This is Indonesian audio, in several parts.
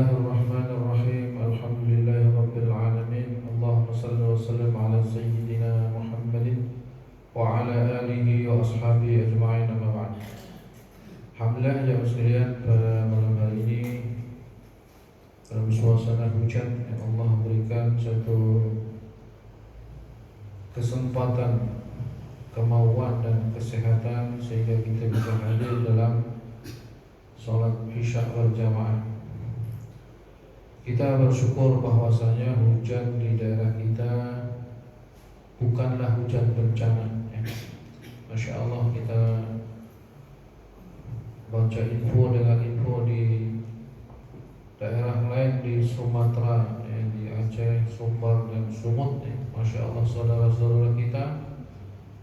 Bismillahirrahmanirrahim. Alhamdulillahirabbil alamin. Allahumma shalli wa sallim ala sayyidina Muhammadin wa ala alihi wa ashabihi ajma'in, amma ba'd. Alhamdulillah ya sekalian, pada malam hari ini dalam suasana hujan yang Allah berikan satu kesempatan, kemauan dan kesehatan sehingga kita bisa hadir dalam sholat isya berjamaah. Kita bersyukur bahwasanya hujan di daerah kita bukanlah hujan bencana. Masya Allah, kita baca info dengan info di daerah lain di Sumatera, di Aceh, Sumbar dan Sumut. Masya Allah, saudara-saudara kita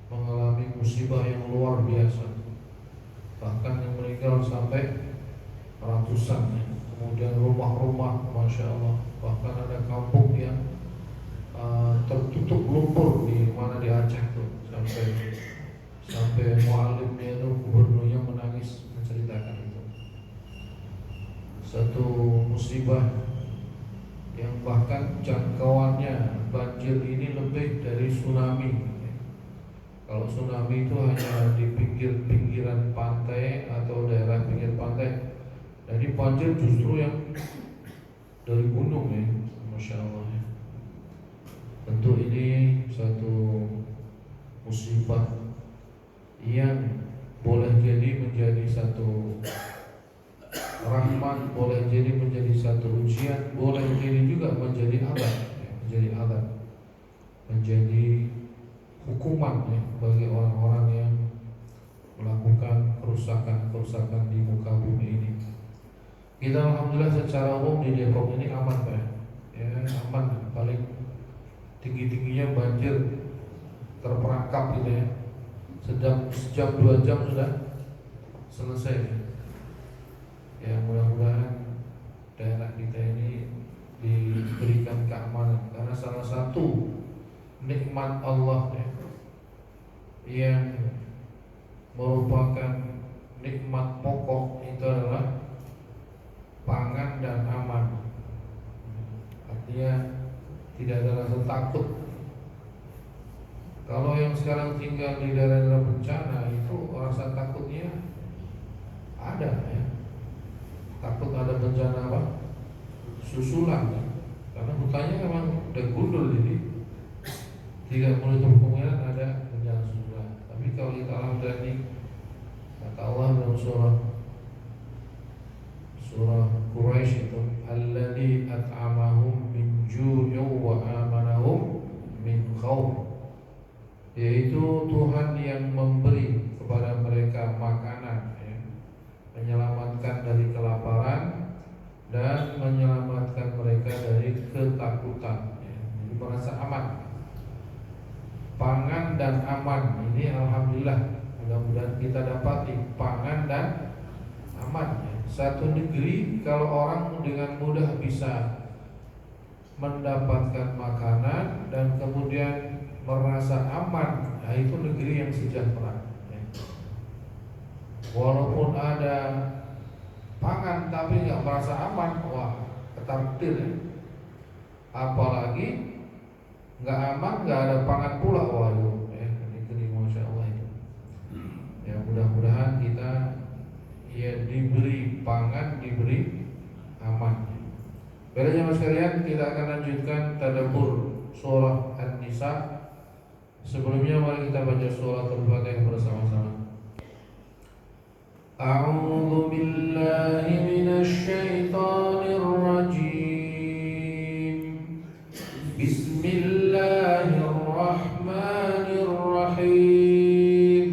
mengalami musibah yang luar biasa, bahkan yang meninggal sampai ratusan. Kemudian rumah-rumah, Masya Allah, bahkan ada kampung yang tertutup lumpur di mana di Aceh tuh, sampai muallimnya itu, gubernurnya menangis menceritakan itu. Satu musibah yang bahkan jangkauannya banjir ini lebih dari tsunami. Kalau tsunami itu hanya di pinggir-pinggiran pantai atau daerah pinggir pantai. Jadi banjir justru yang dari gunung, Masya Allah. Tentu ini satu musibah yang boleh jadi menjadi satu rahmat, boleh jadi menjadi satu ujian, boleh jadi juga menjadi azab, menjadi hukuman bagi orang-orang yang melakukan kerusakan di muka bumi ini. Kita alhamdulillah secara umum di Depok ini aman, Pak. Ya, aman. Paling tinggi-tingginya banjir terperangkap gitu ya. Sejam 2 jam sudah selesai. Ya, mudah-mudahan daerah kita ini diberikan keamanan, karena salah satu nikmat Allah yang merupakan nikmat pokok itu adalah pangan dan aman. Artinya tidak ada rasa takut. Kalau yang sekarang tinggal di daerah-daerah bencana itu rasa takutnya ada, ya. Takut ada bencana apa? Susulan, ya. Karena hutannya memang udah gundul, jadi tidak menutup kemungkinan ada bencana susulan. Tapi kalau kita alhamdulillah ini, kata Allah dalam surah Quraisy itu, alladzi at'amahum min ju'in wa amanahum min khauf, yaitu Tuhan yang memberi kepada mereka makanan, menyelamatkan dari kelaparan dan menyelamatkan mereka dari ketakutan, jadi merasa aman. Pangan dan aman ini alhamdulillah, mudah-mudahan kita dapati pangan dan aman. Satu negeri kalau orang dengan mudah bisa mendapatkan makanan dan kemudian merasa aman, nah itu negeri yang sejahtera. Walaupun ada pangan tapi nggak merasa aman, wah ketartir, ya. Apalagi nggak aman, nggak ada pangan pula, waduh, negeri Masya Allah itu. Ya, mudah-mudahan kita diberi pangan, diberi aman. Baiklah jemaah sekalian, kita akan lanjutkan tadabbur surah An-Nisa. Sebelumnya mari kita baca surah Al-Fatihah bersama-sama. A'udzu billahi minasy syaithanir rajim. Bismillahirrahmanirrahim.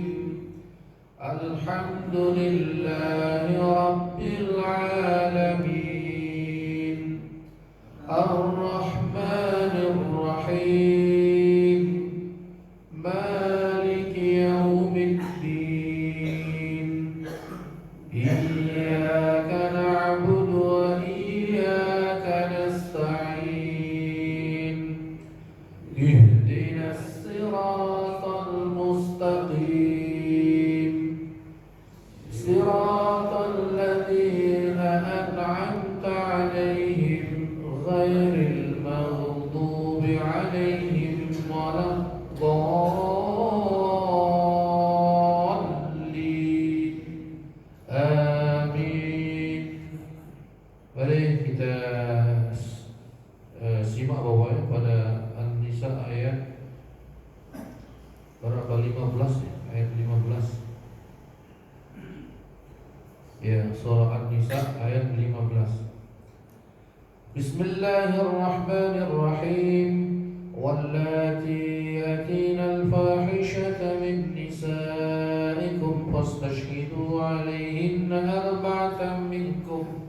Alhamdulillahi rabbil alamin. Ar-Rahmanir Rahim. Maliki yaumiddin. Iyyaka na'budu wa iyyaka nasta'in. Ihdinas siratal mustaqim. Siratal ladzina an'amta 'alaihim kita simak bawahnya pada An-Nisa ayat berapa? 15 ya, ayat 15. Ya, surah An-Nisa ayat 15. Bismillahirrahmanirrahim. Wallati yatina al-fahishata min nisaikum fastashhidu alayhinna arba'atan minkum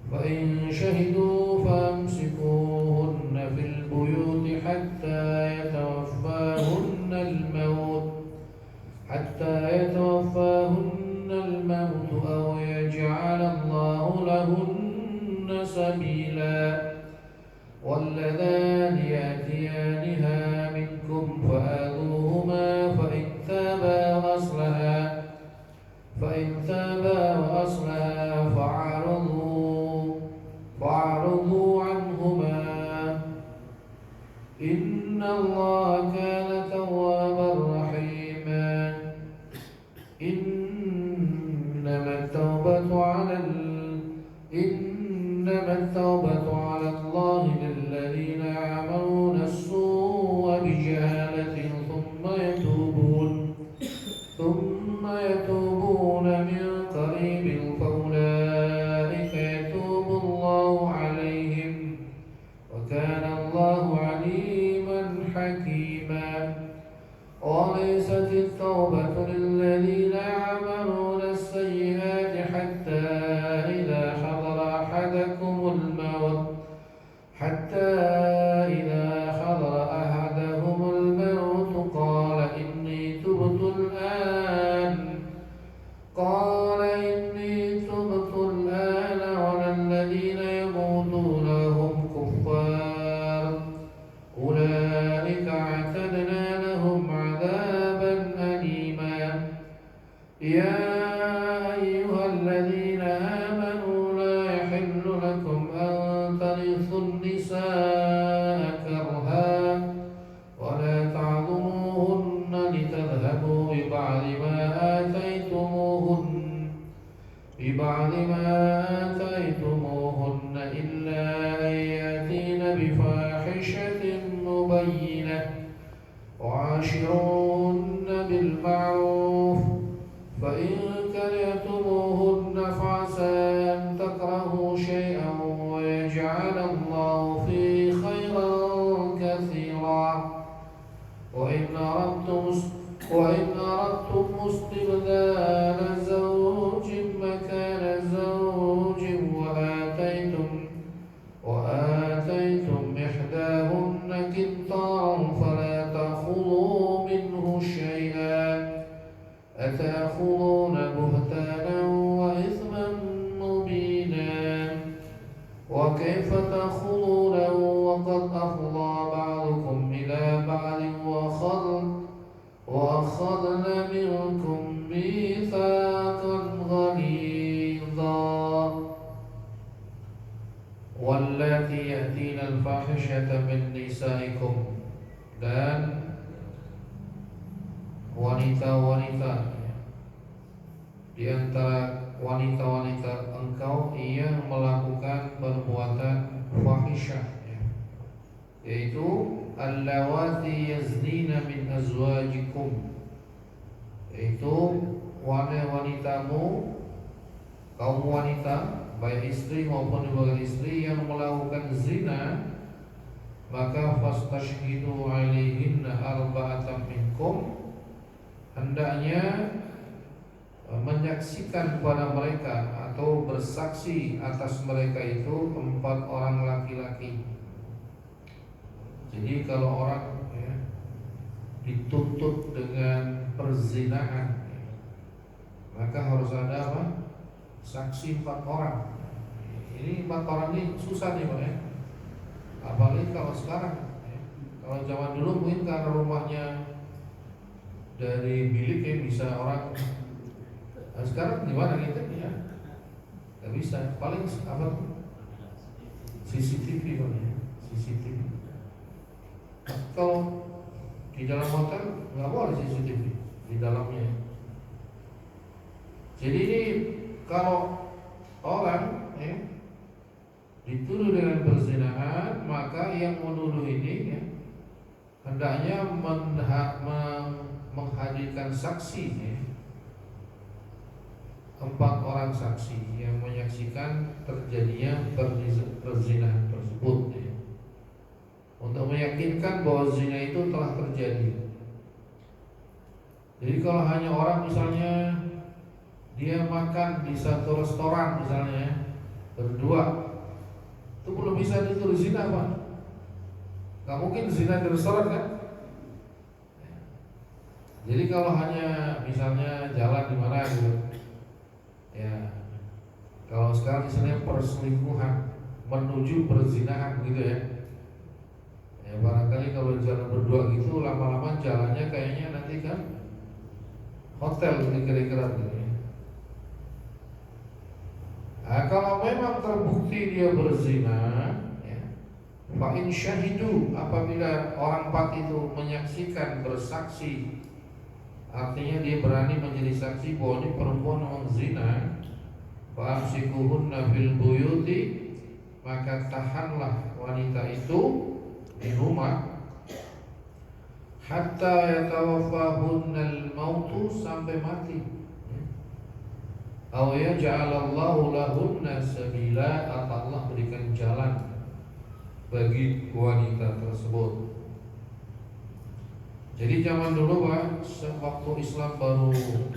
fa in shahidu famsikuhunna fil buyuti hatta yatawaffahunna al-maut aw yaj'ala Allahu lahunna sabila. واللذان يأتيانها منكم فآذوهما فإن تابا وأصلحا فأعرضوا عنهما إن الله كان توابا رحيما. إنما التوبة على الله للذين يعملون السوء بجهالة ثم يتوبون من قريب فأولئك يتوب الله عليهم وكان الله عليما حكيما. وليست التوبة للذين يعملون السيئات حتى إذا حضر أحدهم الموت قال إني تبت الآن ولا الذين يموتون هم كفار أولئك اعتدنا لهم عذابا أليما. يا أيها الذين آمنوا لا يحل لكم أن ترثوا النساء كرها ولا تعضلوهن لتذهبوا ببعض ما آتيتموهن إلا أن يأتين بفاحشة مبينة وعاشروهن بالمعروف فإن كرهتموهن فعسى أن تكرهوا شيئا ويجعل الله فيه خيرا كثيرا. وإن أردتم استبدال زوج مكان زوج وآتيتم إحداهن قنطارا فلا تأخذوا منه شيئا أتأخذون بهتانا وإثما مبينا. وكيف تأخذونه وقد أفضى بعضكم إلى بعض وأخذن منكم ميثاقا غليظا. واللاتي يأتين الفاحشة من نسائكم, dan wanita-wanita di antara wanita-wanita engkau yang melakukan perbuatan fahisyah, yaitu allawati yaznina min azwajikum, yaitu wanitamu, kaum wanita baik istri maupun bukan istri yang melakukan zina, maka fastashhidu alaihinna arba'atan minkum, hendaknya menyaksikan kepada mereka atau bersaksi atas mereka itu 4 orang laki-laki. Jadi kalau orang dituntut dengan perzinahan, maka harus ada apa? Saksi 4 orang. Ini 4 orang ini susah nih Pak ya. Apalagi kalau sekarang Kalau zaman dulu mungkin karena rumahnya dari bilik ya bisa orang. Nah, sekarang gimana gitu ya? Gak bisa. Paling apa? CCTV Pak ya. CCTV. Kalau di dalam hotel nggak boleh CCTV di dalamnya. Jadi ini kalau orang dituduh dengan perzinahan, maka yang menuduh ini ya, hendaknya menghadirkan saksi ya, 4 orang saksi yang menyaksikan terjadinya perzinahan tersebut ya, untuk meyakinkan bahwa zina itu telah terjadi. Jadi kalau hanya orang misalnya dia makan di satu restoran misalnya berdua, itu belum bisa dituduh zina Pak. Gak mungkin zina di restoran kan? Jadi kalau hanya misalnya jalan di mana gitu, ya kalau sekarang misalnya perselingkuhan menuju perzinahan gitu ya, ya barangkali kalau jalan berdua gitu lama-lama jalannya kayaknya nanti kan hotel gitu kira-kira gitu ya. Nah, kalau memang terbukti dia berzina, ya, fa in syahidu, apabila orang 4 itu menyaksikan, bersaksi, artinya dia berani menjadi saksi bahwa ini perempuan memang zina, fa amsikuhunna fil buyuti, maka tahanlah wanita itu di rumah hatta yatawaffahunnal mautu, sampai mati. Aw yaj'alallahu lahunna sabila, atau Allah berikan jalan bagi wanita tersebut. Jadi zaman dulu Pak, waktu Islam baru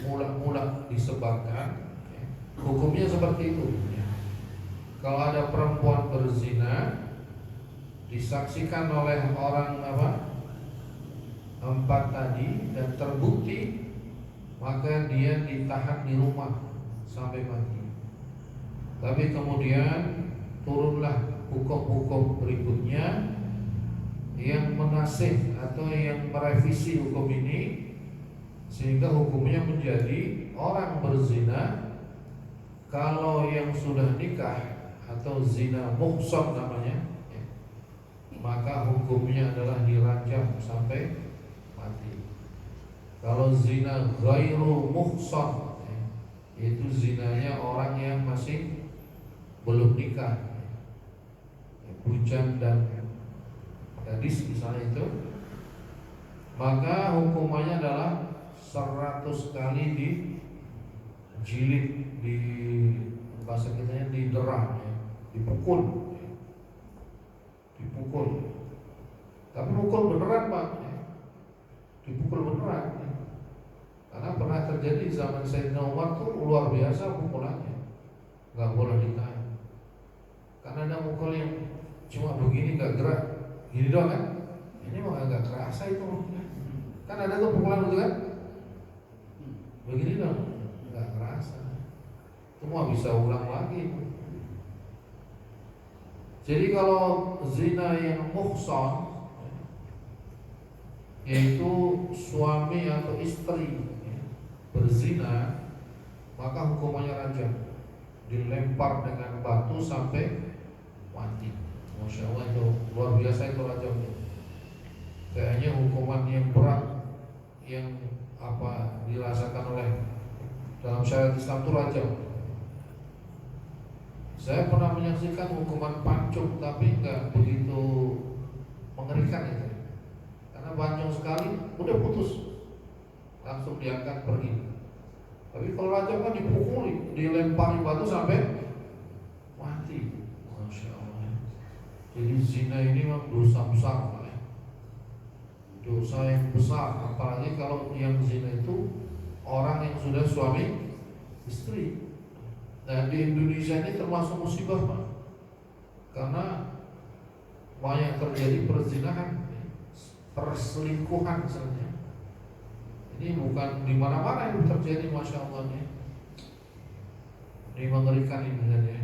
mula-mula disebarkan, hukumnya seperti itu. Kalau ada perempuan berzina disaksikan oleh orang 4 tadi dan terbukti, maka dia ditahan di rumah sampai mati. Tapi kemudian turunlah hukum-hukum berikutnya yang menasih atau yang merevisi hukum ini, sehingga hukumnya menjadi orang berzina kalau yang sudah nikah atau zina muhsan namanya, maka hukumnya adalah dirajam sampai mati. Kalau zina ghairu muhsan, itu zinanya orang yang masih belum nikah, bujang dan gadis misalnya itu, maka hukumannya adalah 100 kali dijilid, di bahasa kitanya didera, dipukul. Tapi pukul beneran Pak, dipukul beneran. Karena pernah terjadi zaman Sayyidina Umar tuh luar biasa pukulannya, nggak boleh ditahan. Karena ada mukul yang cuma begini nggak gerak, gini doang kan? Ini mah agak kerasa itu. Kan ada tuh pukulan gitu kan? Begini dong, nggak kerasa. Semua bisa ulang lagi. Jadi kalau zina yang muhsan, yaitu suami atau istri berzina, maka hukumannya rajam, dilempar dengan batu sampai mati. Masya Allah, itu luar biasa itu rajam. Kayaknya hukuman yang berat yang dirasakan oleh dalam syariat Islam itu rajam. Saya pernah menyaksikan hukuman pancung, tapi nggak begitu mengerikan itu, karena pancung sekali udah putus, langsung diangkat pergi. Tapi kalau rajam kan dipukuli, dilempari batu sampai mati. Masya Allah. Jadi zina ini memang dosa besar, dosa yang besar. Apalagi kalau yang zina itu orang yang sudah suami istri. Dan di Indonesia ini termasuk musibah Pak, karena banyak terjadi perzinahan, perselingkuhan misalnya. Ini bukan di mana-mana yang terjadi, Masya Allah nih. Ini mengerikan ini ya.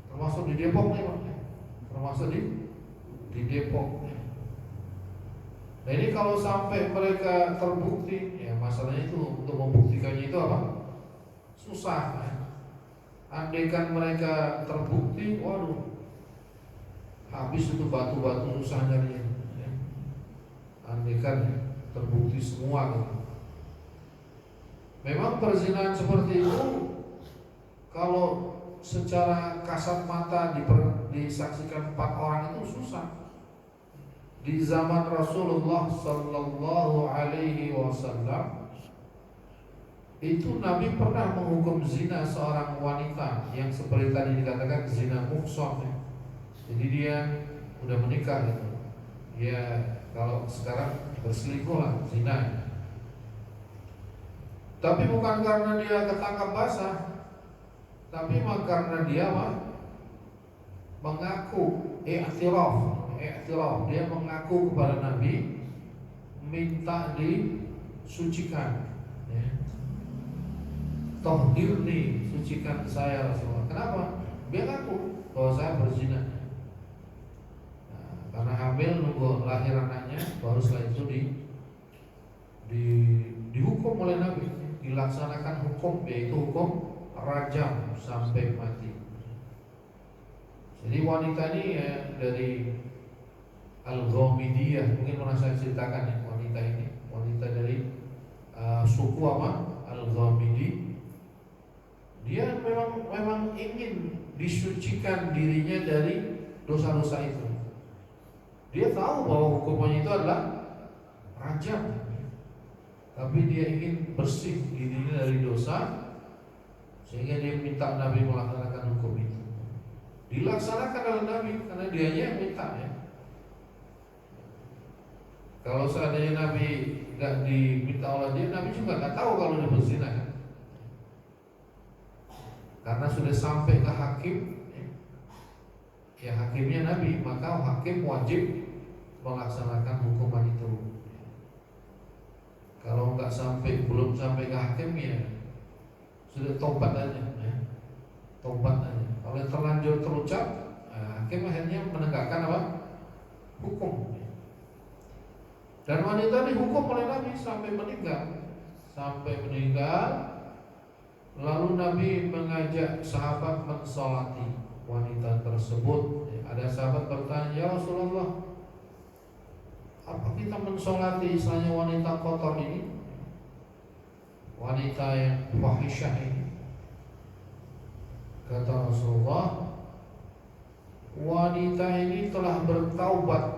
Termasuk di Depok nih Pak, termasuk di Depok. Nah ini kalau sampai mereka terbukti, ya masalahnya itu untuk membuktikannya itu apa? Susah ya. Andaikan mereka terbukti, waduh, habis itu batu-batu susah nyarinya ya. Andaikan terbukti semua gitu. Memang perzinahan seperti itu kalau secara kasat mata disaksikan 4 orang itu susah. Di zaman Rasulullah Sallallahu Alaihi Wasallam itu Nabi pernah menghukum zina seorang wanita yang seperti tadi dikatakan zina muhsan, ya. Jadi dia udah menikah gitu. Dia kalau sekarang berselingkuh lah, zina. Tapi bukan karena dia ketangkap basah, tapi karena dia mengaku i'tiraf. Dia mengaku kepada Nabi, minta disucikan, ya. Tohirni, sucikan saya Rasulullah. Kenapa? Dia ngaku bahwa saya berzina. Karena hamil nunggu lahir anaknya, baru setelah itu dihukum oleh Nabi, dilaksanakan hukum, yaitu hukum rajam sampai mati. Jadi wanita ini ya, dari Al-Ghamidiyah, mungkin pernah saya ceritakan ya, wanita dari suku Al-Ghamidi. Dia memang ingin disucikan dirinya dari dosa-dosa itu. Dia tahu bahwa hukumannya itu adalah rajam, tapi dia ingin bersih dirinya dari dosa, sehingga dia minta Nabi melaksanakan hukum itu. Dilaksanakan oleh Nabi karena dianya yang minta, ya. Kalau seandainya Nabi nggak diminta oleh dia, Nabi juga nggak tahu kalau dia berzina, kan? Karena sudah sampai ke hakim, ya hakimnya Nabi, maka hakim wajib melaksanakan hukuman itu. Kalau belum sampai ke hakim, ya sudah tobat aja, ya. Tobat aja. Kalau terlanjur terucap, hakim akhirnya menegakkan hukum. Dan wanita dihukum oleh Nabi sampai meninggal. Lalu Nabi mengajak sahabat mensolati wanita tersebut. Ada sahabat bertanya, ya Rasulullah, apa kita mensolati istilahnya wanita kotor ini, wanita yang fahisyah ini? Kata Rasulullah, wanita ini telah bertaubat.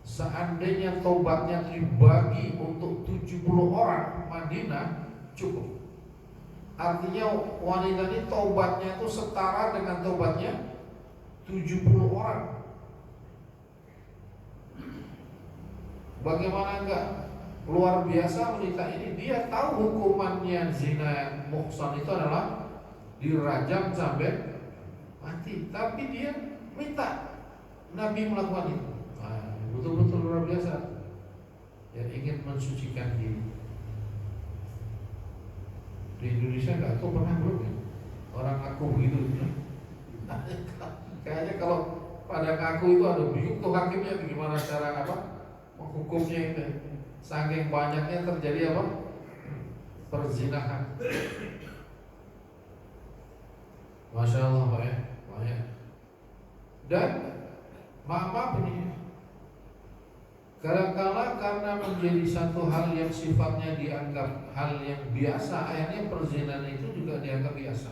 Seandainya taubatnya dibagi untuk 70 orang Madinah, cukup. Artinya wanita ini taubatnya itu setara dengan taubatnya 70 orang. Bagaimana enggak luar biasa wanita ini? Dia tahu hukumannya zina muhsan itu adalah dirajam sampai mati, tapi dia minta Nabi melakukan itu. Betul-betul luar biasa, yang ingin mensucikan diri. Di Indonesia nggak tahu pernah belum ya orang ngaku begitu. Kayaknya kalau pada ngaku itu ada bingung tuh hakimnya bagaimana cara menghukumnya itu. Saking banyaknya terjadi perzinahan. Masya Allah, Pak, ya, banyak. Dan maaf ini, kadang-kala karena menjadi satu hal yang sifatnya dianggap hal yang biasa, akhirnya perzinahan itu juga dianggap biasa.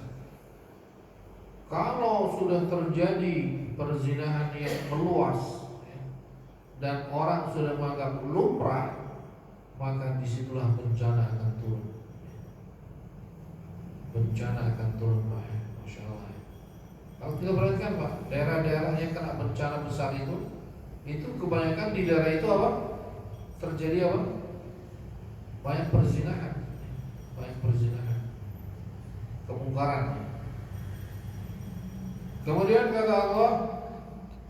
Kalau sudah terjadi perzinahan yang meluas, dan orang sudah menganggap lumrah, maka disitulah bencana akan turun. Bencana akan turun, Pak. Masya Allah. Kalau kita perhatikan, Pak, daerah-daerah yang kena bencana besar itu kebanyakan di daerah itu terjadi banyak perzinahan, kemungkaran. Kemudian kata Allah,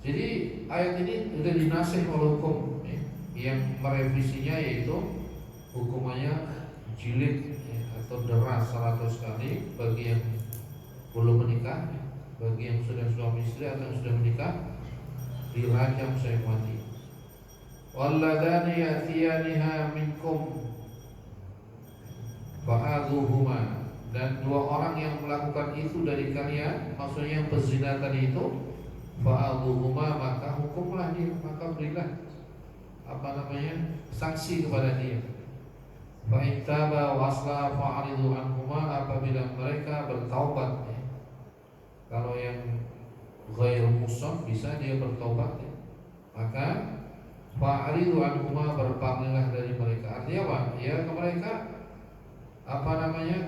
jadi ayat ini sudah dinasih oleh hukum, yang merevisinya, yaitu hukumannya jilid, atau deras 100 kali bagi yang belum menikah, bagi yang sudah suami istri atau yang sudah menikah dirajam sampai mati. Walladani ya'tiyaniha minkum fa'adhuhuma, dan 2 orang yang melakukan itu dari kalian, maksudnya yang berzina tadi itu, fa'adhuhuma, maka hukumlah dia, maka berilah sanksi kepada dia. Fa'in taba wa aslaha fa'aridu anhuma, apabila mereka bertaubat Kalau yang ghairu mushaf bisa dia bertobat ya. Maka fa'ridu anhuma, berpalinglah dari mereka. Artinya apa? Ya mereka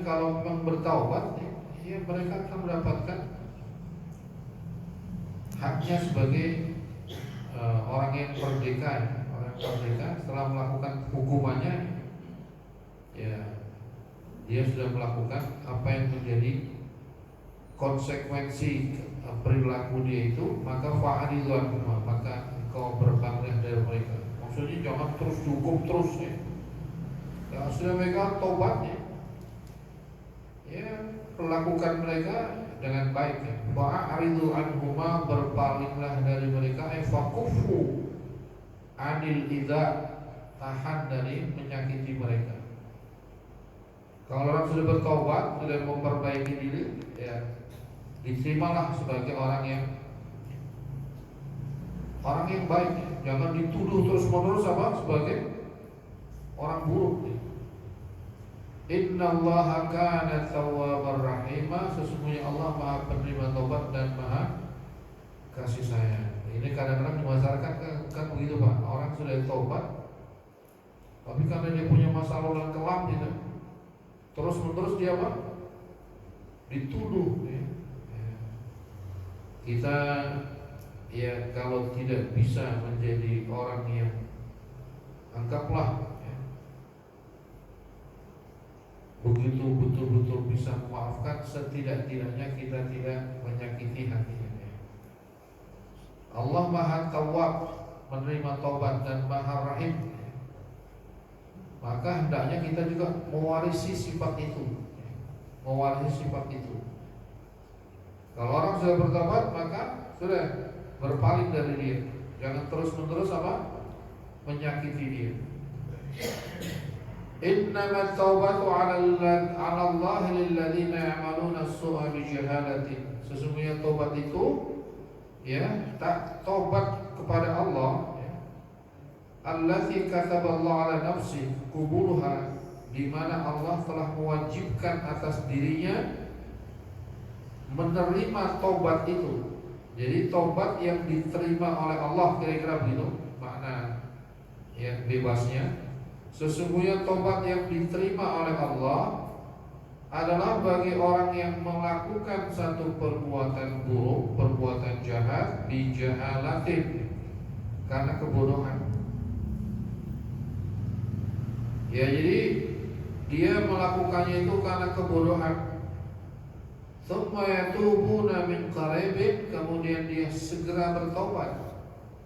kalau memang bertaubat ya mereka akan mendapatkan haknya sebagai orang yang merdeka ya. Orang yang merdeka setelah melakukan hukumannya ya dia sudah melakukan apa yang menjadi konsekuensi perilaku dia itu, maka fa'ridu anhuma, maka engkau berpalinglah dari mereka. Maksudnya jangan terus dihukum terus ya. Kalau sudah mereka tobatnya ya perlakukan mereka dengan baik ya. Fa'ridu anhuma, berpalinglah dari mereka, fakufu anil idza, tahan dari menyakiti mereka. Kalau orang sudah bertobat, sudah memperbaiki diri ya, diterimalah sebagai orang yang baik ya. Jangan dituduh terus menerus sebagai orang buruk ya. Innallaha kana tawwabar rahima, sesungguhnya Allah Maha penerima taubat dan Maha kasih sayang. Ini kadang-kadang di masyarakat kan begitu Pak. Orang sudah taubat, tapi karena dia punya masa lalu yang kelam gitu, terus menerus dia dituduh ya. Kita ya kalau tidak bisa menjadi orang yang, anggaplah ya, begitu betul-betul bisa memaafkan, setidak-tidaknya kita tidak menyakiti hatinya ya. Allah Maha Tawwab, menerima taubat, dan Maha Rahim ya. Maka hendaknya kita juga mewarisi sifat itu ya. Mewarisi sifat itu. Kalau orang sudah bertobat, maka sudah berpaling dari dia. Jangan terus-menerus menyakiti dia. Innamat taubatu 'ala Allah lilladzina ya'maluna as-su'a bijahalatin. Sesungguhnya taubat itu ya, tak taubat kepada Allah ya. Allazi kataballahu 'ala nafsi qubulha, di mana Allah telah mewajibkan atas dirinya menerima taubat itu. Jadi taubat yang diterima oleh Allah, kira-kira begitu makna ya bebasnya. Sesungguhnya taubat yang diterima oleh Allah adalah bagi orang yang melakukan satu perbuatan buruk, perbuatan jahat, bijahalatin, karena kebodohan. Ya jadi dia melakukannya itu karena kebodohan. Thumma yatubuna min qaribin, kemudian dia segera bertobat.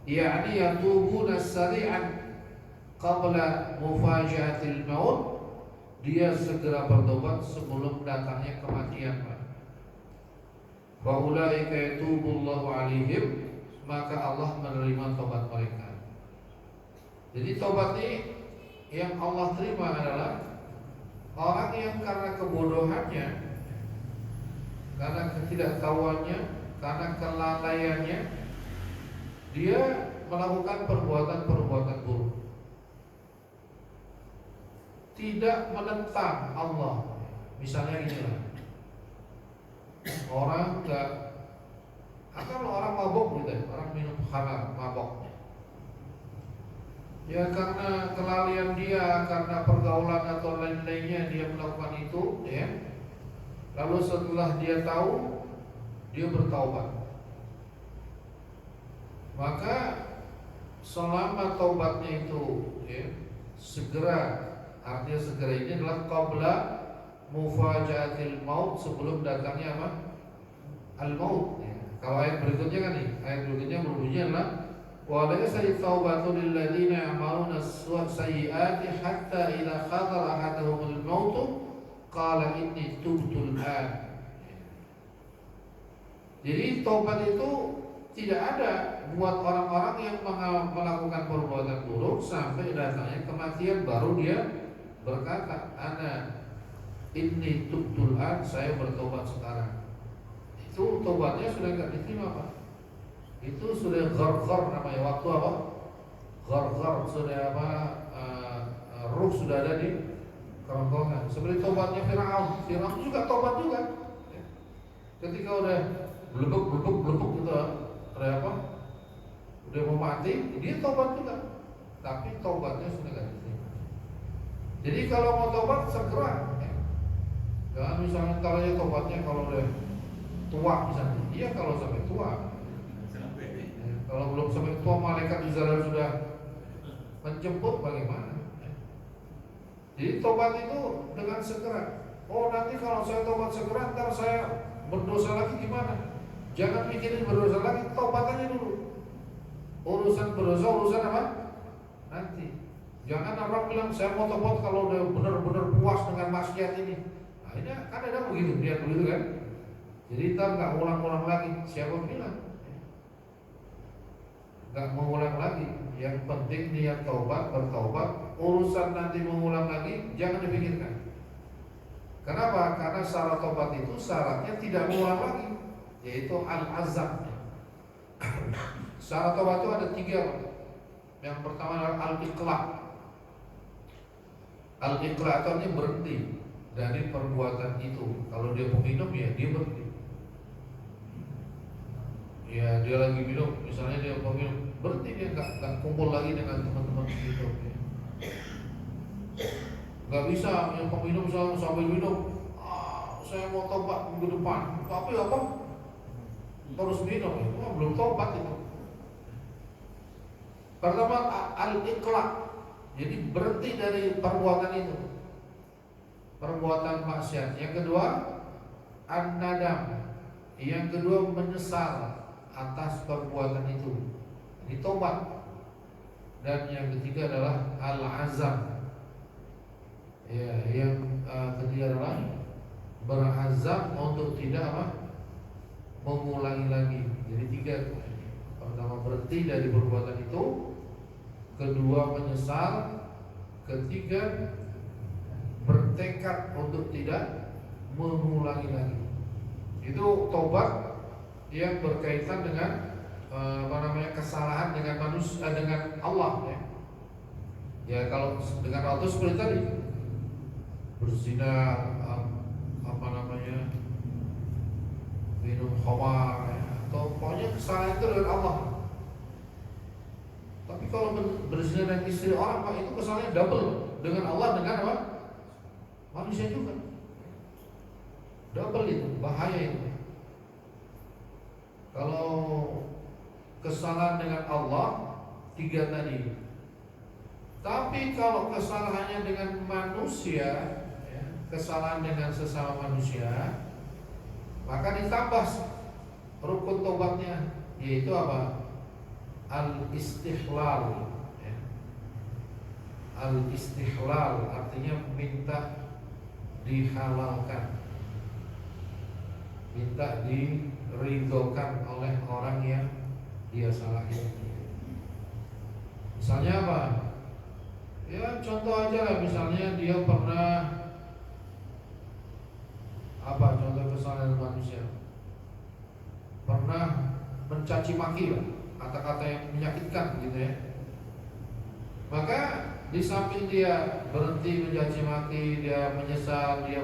Yani yatubuna sari'an qabla mufajahatil maut, dia segera bertobat sebelum datangnya kematian. Wa ulaika yatubullahu alaihim, maka Allah menerima tobat mereka. Jadi tobat ini yang Allah terima adalah orang yang karena kebodohannya, karena ketidaktahuannya, karena kelalaiannya, dia melakukan perbuatan-perbuatan buruk, tidak menentang Allah. Misalnya inilah, orang orang mabok gitu, orang minum khamar, mabok. Ya karena kelalaian dia, karena pergaulan atau lain-lainnya dia melakukan itu ya. Lalu setelah dia tahu, dia bertaubat. Maka selama taubatnya itu ya, segera, artinya segera ini adalah qabla mufajatil maut, sebelum datangnya al-maut ya. Kalau ayat berikutnya kan nih, ayat berikutnya berbunyi adalah wa laysa at-taubatu lil ladzina ya'maluna as-sayyi'ati hatta idza khadara ahaduhumul maut qala inni tubtul an. Jadi taubat itu tidak ada buat orang-orang yang melakukan perbuatan buruk sampai datangnya kematian, baru dia berkata ana inni tubtul an, saya bertobat sekarang. Itu taubatnya sudah enggak diterima Pak. Itu sudah gharghar namanya, waktu gharghar, sudah ruh sudah ada di kerongkongan. Seperti tobatnya Firaun juga tobat juga. Ketika udah belebek gitu, kayak apa? Udah mau mati, dia tobat juga, tapi tobatnya sudah nggak diterima. Jadi kalau mau tobat segera, ya. Jangan misalnya kalau ya tobatnya kalau udah tua misalnya, iya kalau sampai tua. Ya, kalau belum sampai tua malaikat Israel sudah menjemput bagaimana? Ya. Jadi tobat itu dengan segera. Oh nanti kalau saya tobat segera, ntar saya berdosa lagi gimana? Jangan mikirin berdosa lagi, tobat aja dulu. Urusan berdosa urusan apa? Nanti. Jangan orang bilang saya mau tobat kalau udah benar-benar puas dengan maksiat ini. Nah ini kan ada begitu, dia begitu kan? Jadi ntar nggak ulang-ulang lagi. Siapa bilang? Nggak mengulang lagi. Yang penting niat taubat, bertaubat. Urusan nanti mengulang lagi jangan dipikirkan. Kenapa? Karena syarat taubat itu syaratnya tidak mengulang lagi, yaitu al-azam. Syarat taubat itu ada 3. Yang pertama adalah al-iqla'. Al-iqla' itu artinya berhenti dari perbuatan itu. Kalau dia peminum ya dia berhenti. Ya dia lagi minum, misalnya dia peminum, berhenti, dia nggak kumpul lagi dengan teman-teman gitu. Ya. Nggak bisa yang peminum sambil minum, saya mau tobat minggu depan, tapi apa? Terus minum, itu belum tobat itu. Pertama al-iqla', jadi berhenti dari perbuatan itu, perbuatan maksiat. Yang kedua an-nadam, yang kedua menyesal atas perbuatan itu, ini tobat. Dan yang ketiga adalah al-azam. Ya, yang ketiga adalah berazam untuk tidak mengulangi lagi. Jadi 3. Pertama berhenti dari perbuatan itu, kedua menyesal, ketiga bertekad untuk tidak mengulangi lagi. Itu tobat yang berkaitan dengan kesalahan dengan manusia, dengan Allah ya. Ya kalau dengan Allah itu seperti tadi, berzina, minum khamar ya, atau pokoknya kesalahan itu dengan Allah. Tapi kalau berzina dengan istri orang, Pak, itu kesalahannya double, dengan Allah, dengan apa? Manusia juga. Double itu, bahaya itu. Kalau kesalahan dengan Allah 3 tadi. Tapi kalau kesalahannya dengan manusia, ya, kesalahan dengan sesama manusia, maka ditambah rukun tobatnya, yaitu apa? Al-istihlal ya. Al-istihlal artinya minta dihalalkan, minta diridhokan oleh orang yang dia salahin. Misalnya apa? Ya contoh aja lah, misalnya dia pernah contoh kesalahan manusia, pernah mencaci maki lah, kata-kata yang menyakitkan gitu ya. Maka di samping dia berhenti mencaci maki, dia menyesal, dia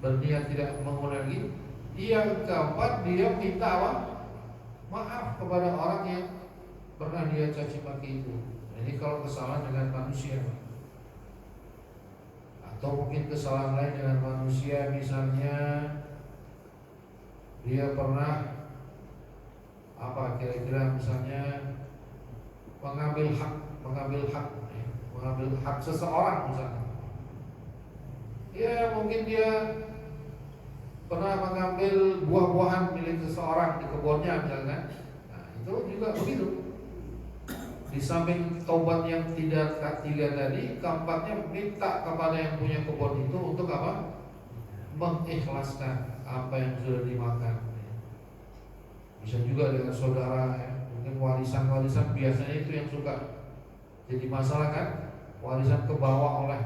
berniat tidak mengulangi, yang keempat dia minta maaf kepada orang yang pernah dia caci maki itu. Ini kalau kesalahan dengan manusia. Atau mungkin kesalahan lain dengan manusia, misalnya dia pernah kira-kira misalnya mengambil hak seseorang misalnya. Ya mungkin dia pernah mengambil buah-buahan milik seseorang di kebunnya misalnya. Nah itu juga begitu. Di samping taubat yang 3 tadi, keempatnya minta kepada yang punya kebun itu untuk apa? Mengikhlaskan apa yang sudah dimakan. Bisa juga dengan saudara ya. Mungkin warisan biasanya itu yang suka jadi masalah kan. Warisan ke bawah oleh,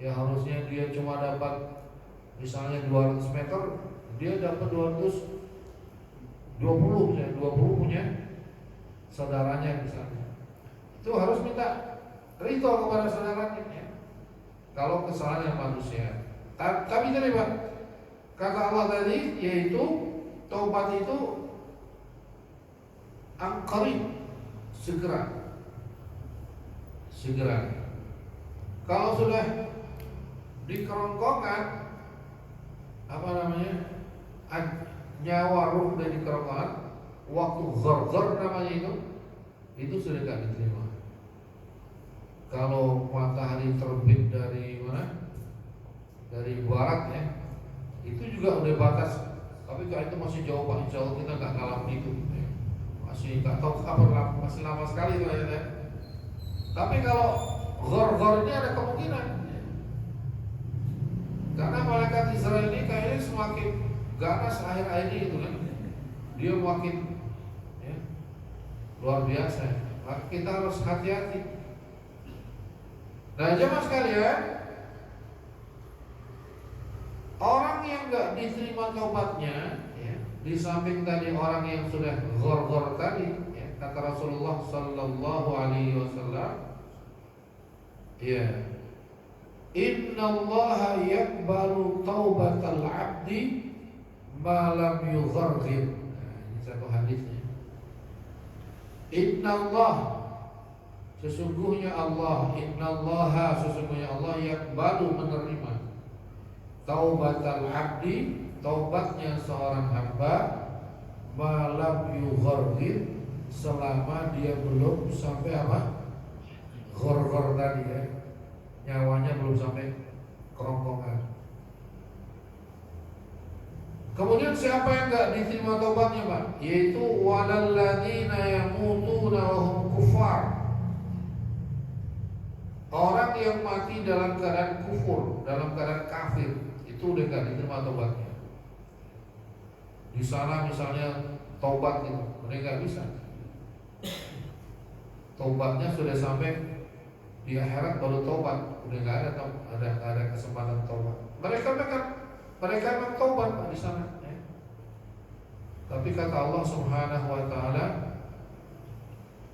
ya harusnya dia cuma dapat misalnya 200 meter, dia dapat 220 misalnya, 20 punya saudaranya misalnya. Itu harus minta ridho kepada saudaranya ya. Kalau kesalahan yang manusia. Tapi tadi Pak, kata Allah tadi, yaitu taubat itu angkarib, segera. Kalau sudah dikerongkongan, apa namanya, nyawa ruh dari kerongkongan, waktu ghar namanya itu sudah tidak diterima. Kalau matahari terbit dari mana? Dari barat ya, itu juga udah batas. Tapi kalau itu masih jauh Pak, insya Allah kita nggak ngalamin itu. Masih nggak tahu kapan, masih lama sekali itu ya. Tapi kalau ghor ini ada kemungkinan, karena malaikat Israel ini kayaknya semakin ganas akhir-akhir ini itu kan, dia makin ya, luar biasa. Maka kita harus hati-hati. Nah jemaah sekalian, orang yang nggak diterima taubatnya, ya, di samping tadi orang yang sudah ghor tadi, ya, kata Rasulullah Sallallahu Alaihi Wasallam, ya, Innallaha yaqbalu taubatal abdi malam yugharghir. Nah, ini satu hadisnya. Innallah, sesungguhnya Allah, innallaha, sesungguhnya Allah yaqbalu, menerima taubatal abdi, taubatnya seorang hamba, malam yugharghir, selama dia belum sampai apa? Ghor tadi ya, nyawanya belum sampai kerongkongan. Kemudian siapa yang enggak diterima taubatnya Pak? Yaitu walalladzina yamutuna wa hum kufar. Orang yang mati dalam keadaan kufur, dalam keadaan kafir, itu udah enggak diterima taubatnya. Di sana misalnya taubat itu, mereka bisa. Taubatnya sudah sampai di akhirat baru taubat, udah nggak ada kesempatan taubat. Mereka memang taubat Pak di sana. Ya. Tapi kata Allah Subhanahu Wa Taala,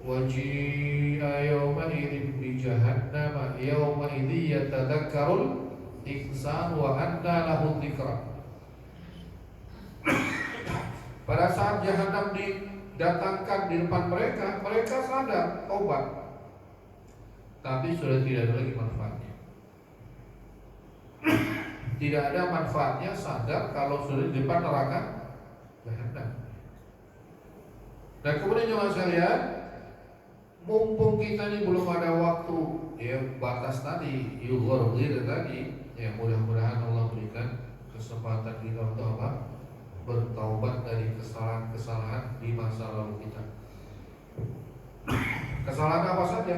waji'a yawma idzin bi jahannam yawma idzi yatadakkarul insan wa anna lahu dzikra. Pada saat jahanam didatangkan di depan mereka sadar taubat, tapi sudah tidak ada lagi manfaatnya. Tidak ada manfaatnya sadar kalau sudah di depan neraka jahanam. Dan kemudian jemaah sekalian, mumpung kita ini belum ada waktu ya batas tadi, yughorghir tadi, ya mudah-mudahan Allah berikan kesempatan kita untuk apa? Bertaubat dari kesalahan-kesalahan di masa lalu kita. Kesalahan apa saja?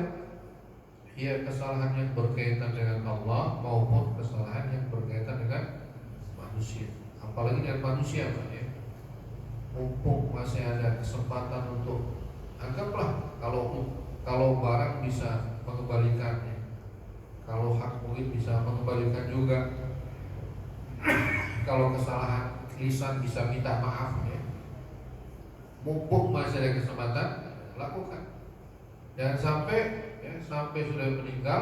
Ya, kesalahan yang berkaitan dengan Allah maupun kesalahan yang berkaitan dengan manusia. Apalagi dengan manusia Pak ya. Mumpung masih ada kesempatan untuk, anggaplah kalau barang bisa mengembalikannya, kalau hak mungkin bisa mengembalikan juga. Kalau kesalahan lisan bisa minta maaf ya. Mumpung masih ada kesempatan, lakukan. Jangan sampai sudah meninggal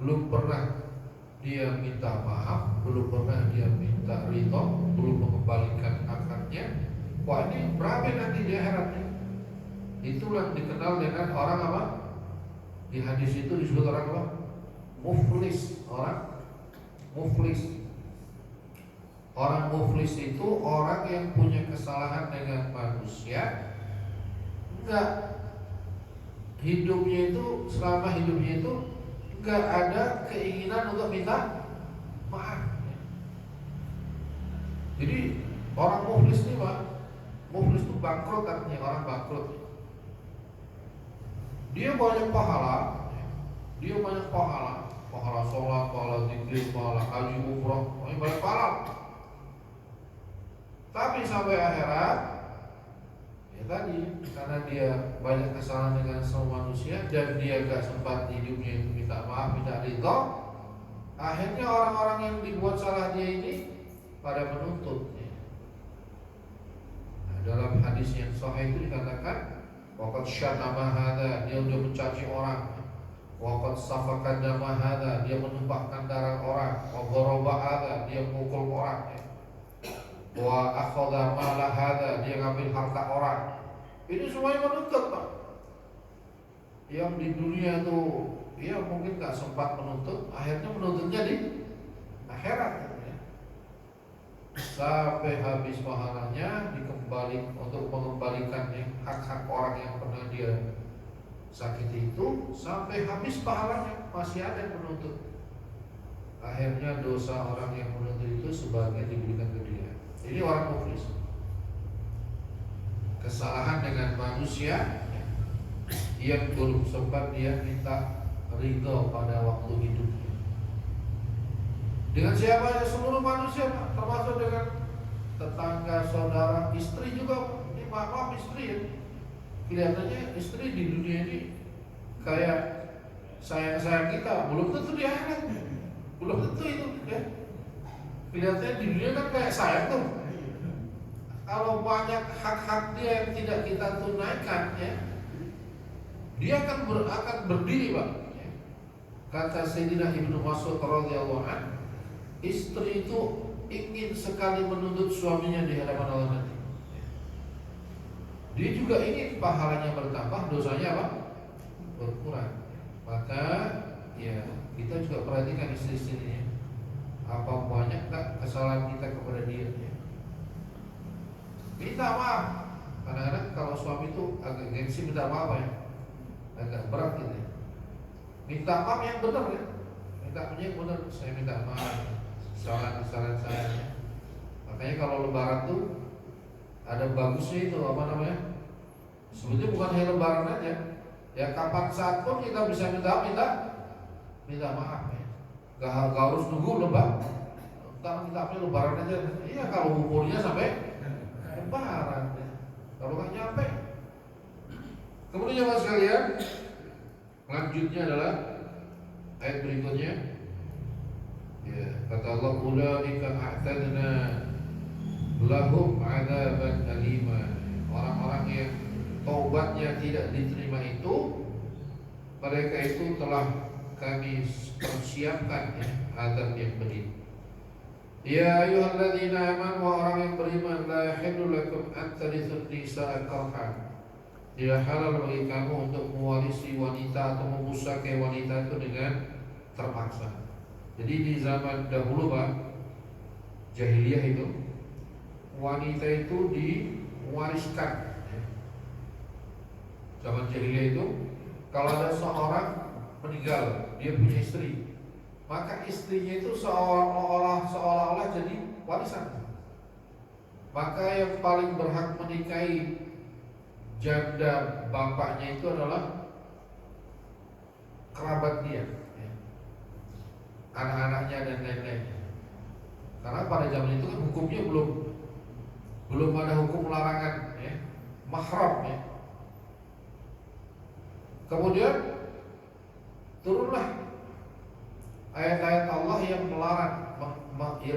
belum pernah dia minta maaf, belum pernah dia minta ridho, belum mengembalikan akadnya. Wah, ini berabe nanti di akhiratnya. Itulah dikenal dengan orang apa? Di hadis itu disebut orang apa? Muflis. Orang muflis. Orang muflis itu orang yang punya kesalahan dengan manusia, enggak hidupnya itu, selama hidupnya itu enggak ada keinginan untuk minta maaf. Jadi orang muflis ini Pak, muflis itu bangkrut, artinya orang bangkrut. Dia banyak pahala, pahala sholat, pahala zikir, pahala haji, umroh, banyak pahala. Tapi sampai akhirat, ya tadi, karena dia banyak kesalahan dengan semua manusia dan dia gak sempat hidupnya itu minta maaf, minta ridho, akhirnya orang-orang yang dibuat salah dia ini pada menuntutnya. Nah, dalam hadis yang sahih itu dikatakan, waqad syatama hadza, dia udah mencaci orang. Waqad safaka dama hadza, dia menumpahkan darah orang. Wa daraba hadza, dia mukul orang. wa akhadha mala hadza, dia ngambil harta orang. Ini semuanya menuntut, Pak. Yang di dunia itu ya mungkin nggak sempat menuntut, akhirnya menuntutnya di akhirat ya. Sampai habis pahalanya dikembali untuk mengembalikan hak-hak orang yang pernah dia sakiti itu, sampai habis pahalanya masih ada yang menuntut. Akhirnya dosa orang yang menuntut itu sebagai diberikan ke dia. Ini orang muflis. Kesalahan dengan manusia yang belum sempat dia minta ridho pada waktu hidupnya. Dengan siapa ya? Seluruh manusia, termasuk dengan tetangga, saudara, istri juga. Ini maaf istri ya. Kelihatannya istri di dunia ini kayak sayang-sayang kita, belum tentu di akhirat. Belum tentu itu ya. Kelihatannya di dunia kan kayak sayang tuh. Kalau banyak hak-hak dia yang tidak kita tunaikan ya, dia akan berdiri, Pak. Kata Sayyidina Ibnu Mas'ud radhiyallahu anhu, istri itu ingin sekali menuntut suaminya di hadapan Allah nanti. Dia juga ingin pahalanya bertambah, dosanya apa? Berkurang. Maka ya kita juga perhatikan istri-istrinya. Apa banyak tak kesalahan kita kepada dia ya? Minta maaf. Kadang-kadang kalau suami itu agak gengsi minta maaf ya, agak berat gitu ya. Minta maaf yang benar ya. Minta yang benar, saya minta maaf kesalahan saya ya. Makanya kalau lebaran tuh ada bagusnya itu apa namanya? Sebetulnya bukan hanya lebaran aja. Ya kapan saat pun kita bisa minta maaf ya. Gak harus nunggu lebaran. Ntar kita ambil lebaran aja. Iya kalau umurnya sampai lebaran ya. Kalau nggak nyampe. Kemudian jemaah sekalian, lanjutnya adalah ayat berikutnya. Ya, kata Allah, ulaika a'tadna lahum 'adzaban alima. Orang-orang yang taubatnya tidak diterima itu, mereka itu telah kami persiapkan ya, azab yang pedih. Ya ayyuhalladzina amanu, orang yang beriman, la yahillu lakum an tarithun nisaa karhan. Tidak halal bagi kamu untuk mewarisi wanita atau membusakai wanita itu dengan terpaksa. Jadi di zaman dahulu, Pak, jahiliyah itu wanita itu diwariskan. Zaman jahiliyah itu kalau ada seorang meninggal, dia punya istri, maka istrinya itu seolah-olah jadi warisan. Maka yang paling berhak menikahi janda bapaknya itu adalah kerabat dia ya. Anak-anaknya dan nenek-neneknya. Karena pada zaman itu kan hukumnya belum ada hukum larangan ya, mahram ya. Kemudian turunlah ayat-ayat Allah yang melarang,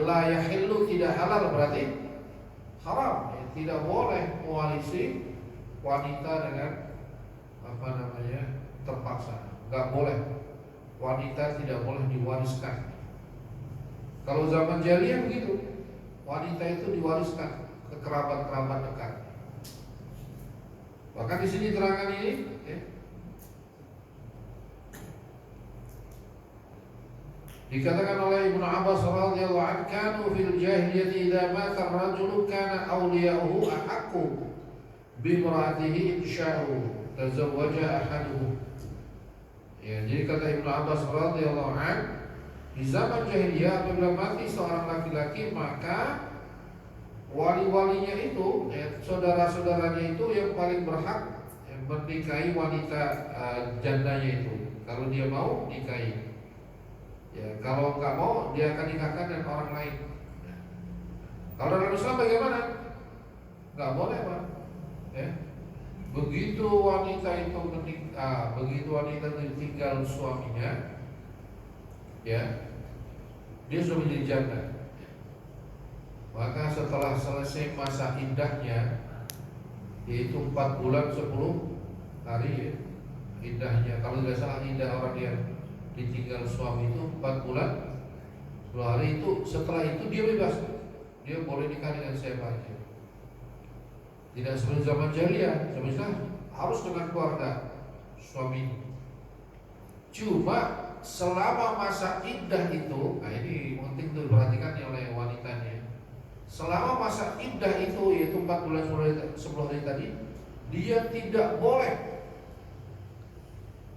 la yahillu, tidak halal berarti haram ya. Tidak boleh mewarisi wanita dengan terpaksa. Enggak boleh. Wanita tidak boleh diwariskan. Kalau zaman jahiliyah begitu, wanita itu diwariskan ke kerabat-kerabat dekat. Bahkan di sini terangkan ini ya, dikatakan oleh Ibnu Abbas radhiyallahu anhu, kanu fil jahiliyati idza mata ar-rajulu kana awliya'uhu ahaqqu bi imra'atihi insya'u tazawwaja ahaduhum. Ya, jadi kata Ibnu Abbas radhiyallahu anhu, di zaman jahiliyah apabila mati seorang laki-laki, maka wali-walinya itu ya, saudara-saudaranya itu yang paling berhak ya, menikahi wanita jandanya itu. Kalau dia mau nikahi. Ya, kalau nggak mau dia akan nikahkan dengan orang lain. Ya. Kalau dalam Islam bagaimana? Nggak boleh, Pak. Ya. Begitu wanita itu ditinggal suaminya, ya, dia sudah menjadi janda. Maka setelah selesai masa iddahnya, yaitu 4 bulan 10 hari ya, iddahnya. Kalau tidak salah iddah orang dia ditinggal suami itu 4 bulan 10 hari, itu setelah itu dia bebas. dia boleh nikah dengan siapa aja. Tidak seperti zaman jahiliyah, sebenarnya harus dengan keluarga suami. Cuma selama masa iddah itu, nah ini penting tuh diperhatikan oleh wanitanya. Selama masa iddah itu, yaitu 4 bulan 10 hari tadi, dia tidak boleh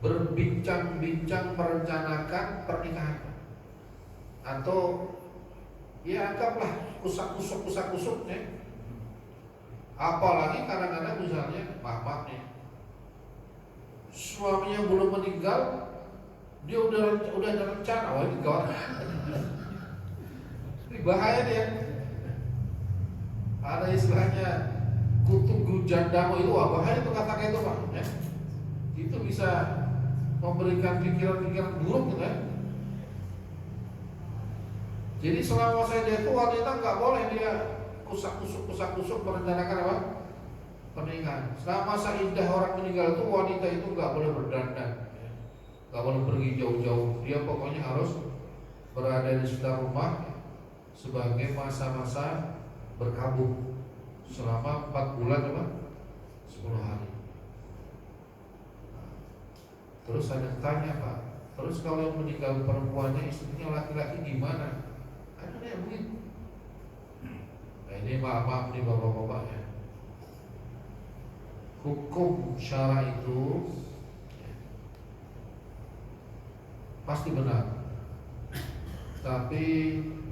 berbincang-bincang merencanakan pernikahan, atau ya anggaplah kusak-kusuk ya. Apalagi kadang-kadang misalnya maaf nih, suaminya belum meninggal, dia udah ada rencana, wah ini gawat. Ini bahaya dia. Ada istilahnya kutubu jandamu itu, wah bahaya itu kata-kata itu Pak ya. Itu bisa memberikan pikiran-pikiran buruk gitu ya. Jadi selama saya dia itu wanita nggak boleh dia kusak-kusuk merencanakan apa? Pernikahan. Selama masa iddah orang meninggal itu, wanita itu nggak boleh berdandan, nggak boleh pergi jauh-jauh. Dia pokoknya harus berada di sekitar rumah sebagai masa-masa berkabung selama 4 bulan apa? 10 hari. Terus ada tanya Pak, terus kalau yang meninggal perempuannya, istrinya laki-laki gimana? Ada yang begitu. Nah ini maaf nih bapak-bapak ya. Hukum syara itu pasti benar, tapi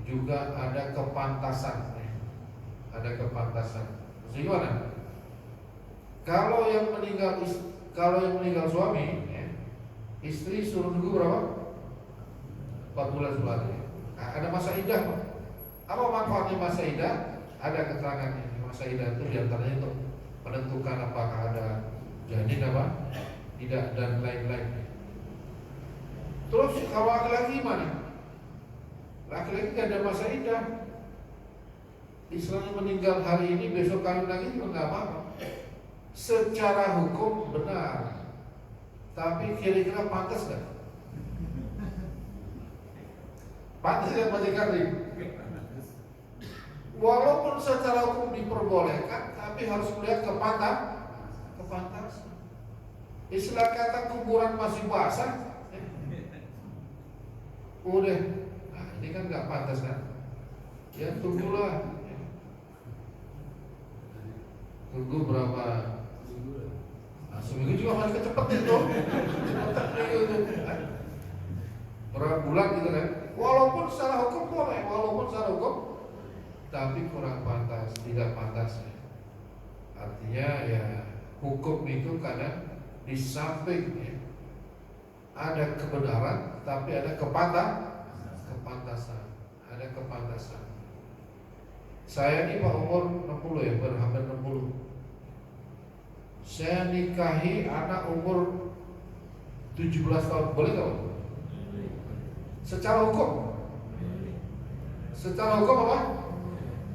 juga ada kepantasan. Ada kepantasan. Maksudnya gimana? Kalau yang meninggal suami, istri suruh nunggu berapa? 4 bulan sebelumnya. Nah, ada masa iddah Pak. Apa manfaatnya masa iddah? Ada keterangannya. Masa iddah itu diantaranya untuk menentukan apakah ada janin apa tidak dan lain-lain. Terus kalau laki-laki mana? Laki-laki tidak ada masa iddah. Istilahnya meninggal hari ini, besok kawin lagi juga nggak apa-apa. Secara hukum benar, tapi kira-kira pantas nggak? Pantas nggak Pak Kardi? Walaupun secara hukum diperbolehkan, tapi harus melihat kepantasan. Istilah kata kuburan masih basah, udah, nah ini kan nggak pantas kan? Ya tunggulah, tunggu berapa? Nah, seminggu juga masih kecepet itu, itu berapa bulan gitu kan? Walaupun secara hukum boleh, tapi kurang pantas, tidak pantas. Artinya ya hukum itu kadang di samping ya, ada kebenaran, tapi ada kepantasan. Ada kepantasan. Saya ini Pak umur 60 ya, hampir 60. Saya nikahi anak umur 17 tahun, boleh nggak? Secara hukum apa?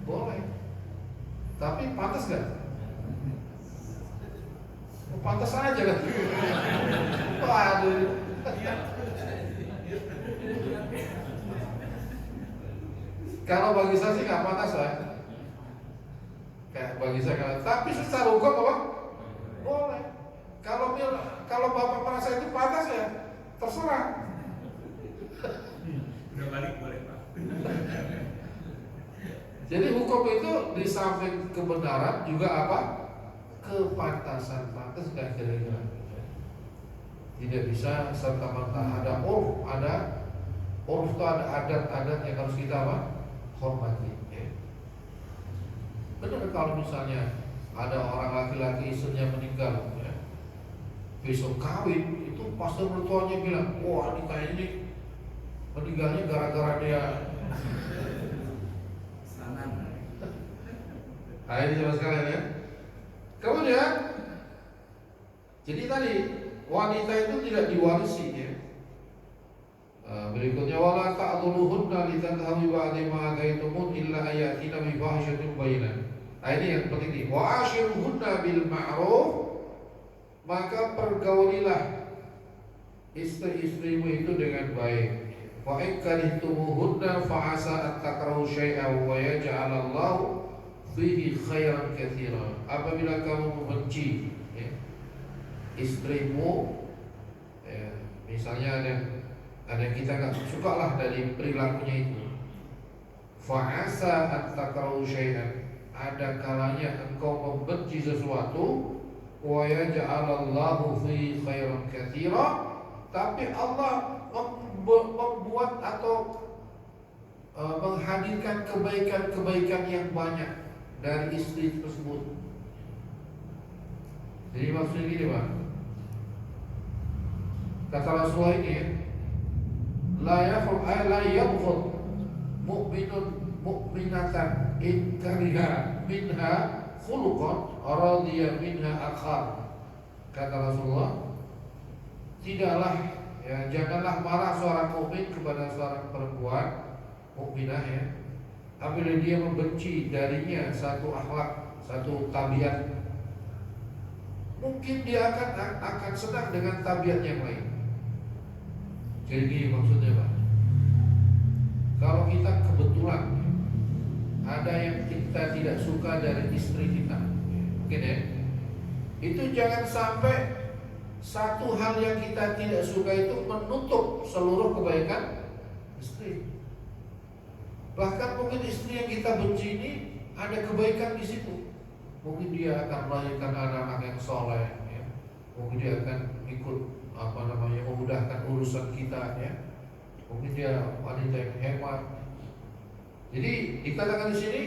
Boleh. Tapi pantas nggak? Pantas aja kan? Waduh. Kalau bagi saya sih nggak pantas lah. Kayak bagi saya, tapi secara hukum apa? Boleh. Kalau bapak merasa itu pantas ya, terserah. Udah balik boleh Pak. Jadi hukum itu di samping kebenaran juga apa? Kepantasan. Pantas nggak kira-kira? Tidak bisa serta-merta ada urf itu ada adat-adat yang harus kita apa? Hormati. Ya. Benar kalau misalnya ada orang laki-laki istrinya meninggal, ya, besok kawin itu pasti mertuanya bilang, wah ini kayak ini meninggalnya gara-gara dia. Nah ini sama sekalian ya. Kemudian, jadi tadi wanita itu tidak diwarisi ya. Berikutnya wala ta'dhuluhunna litadhhabu ba'da ma ataytumun illa ayatina bi fahishatin bayyinah. Nah ini yang penting nih. Wa ashiruhunna bil ma'ruf, maka pergaulilah istri-istrimu itu dengan baik. Wa in karihtumuhunna fa'asa an takrahu syai'an wa yaj'alallahu fihi khairan katsira. Apabila kamu membenci istrimu, misalnya ada yang kita nggak suka lah dari perilakunya itu, fa'asa an takrahu syai'an, ada kalanya engkau membenci sesuatu, wa yaj'alallahu fihi khairan katsira, tapi Allah membuat atau menghadirkan kebaikan-kebaikan yang banyak dari istri tersebut. Jadi maksudnya gini Pak, kata Rasulullah ini ya, la yabghud mu'minun mu'minatan in kariha minha khuluqan radiya minha akhar. Kata Rasulullah, tidaklah janganlah marah seorang mukmin kepada seorang perempuan mukminah ya, apabila dia membenci darinya satu akhlak, satu tabiat. Mungkin dia akan senang dengan tabiat yang lain. Jadi gini maksudnya Pak, kalau kita kebetulan ada yang kita tidak suka dari istri kita, mungkin ya, itu jangan sampai satu hal yang kita tidak suka itu menutup seluruh kebaikan istri. Bahkan mungkin istri yang kita benci ini ada kebaikan di situ. Mungkin dia akan melahirkan anak-anak yang soleh, ya. Mungkin dia akan ikut memudahkan urusan kita, ya. Mungkin dia wanita yang hemat. Jadi dikatakan di sini,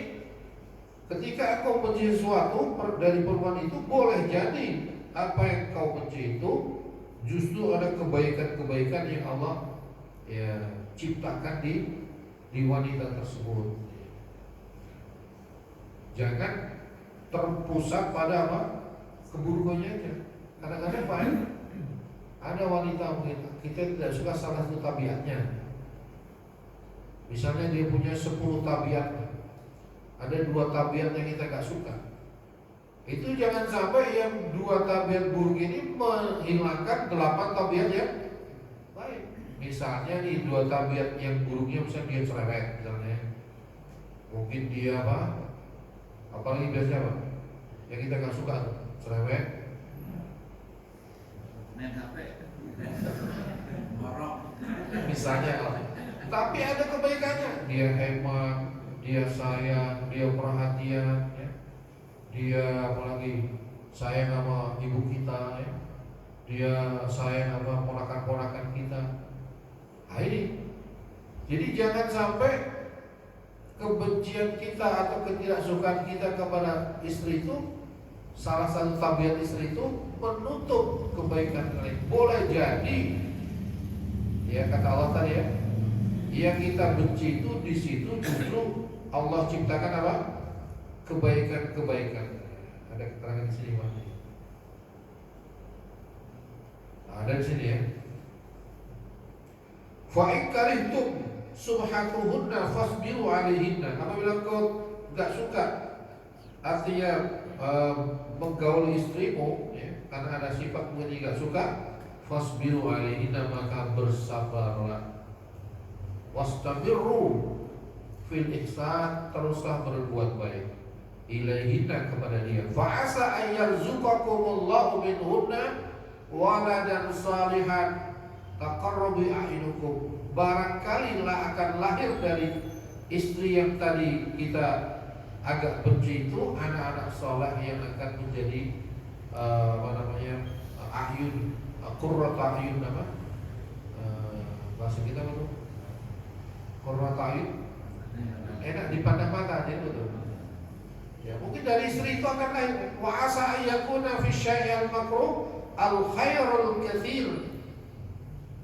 ketika kau benci sesuatu dari perempuan itu, boleh jadi apa yang kau benci itu justru ada kebaikan-kebaikan yang Allah ciptakan di wanita tersebut. Jangan terpusat pada apa? Keburukannya aja. Kadang-kadang Pak, ada wanita mungkin kita tidak suka salah satu tabiatnya. Misalnya dia punya 10 tabiat, ada 2 tabiat yang kita gak suka. Itu jangan sampai yang 2 tabiat buruk ini menghilangkan 8 tabiat yang baik. Misalnya nih 2 tabiat yang buruknya, misalnya dia cerewet misalnya, mungkin dia apalagi biasanya apa yang kita gak suka tuh, cerewet, main HP, ngorok misalnya. Tapi ada kebaikannya, dia hemat, dia sayang, dia perhatian, ya. Dia apalagi sayang sama ibu kita, ya. Dia sayang sama ponakan-ponakan kita. Ini jadi jangan sampai kebencian kita atau ketidaksukaan kita kepada istri itu, salah satu tabiat istri itu menutup kebaikan lain. Boleh jadi, ya kata Allah tadi ya, yang kita benci itu di situ justru Allah ciptakan apa? Kebaikan-kebaikan. Ada keterangan di sini Pak. Ada di sini ya. Fa in karihtum subhatuhunna fasbiru alaihinna. Apabila kau enggak suka, artinya menggauli istrimu, ya, karena ada sifat mungkin enggak suka, fasbiru alaihinna, maka bersabarlah. Wastabirru fil ihsan, teruslah berbuat baik ilaihinna, kepada dia. Fa asa an yarzuqakumullahu minhunna waladan salihan taqarrabu a'yunukum. Barangkali akan lahir dari istri yang tadi kita agak benci itu anak-anak saleh yang akan menjadi ayun, qurratu ayun, bahasa kita apa tuh? Qurratu ayun, enak dipandang mata, jadi betul. Ya, mungkin dari istri itu akan lahir wa asa ayyakuna fi syai'il makruh al khairul katsir.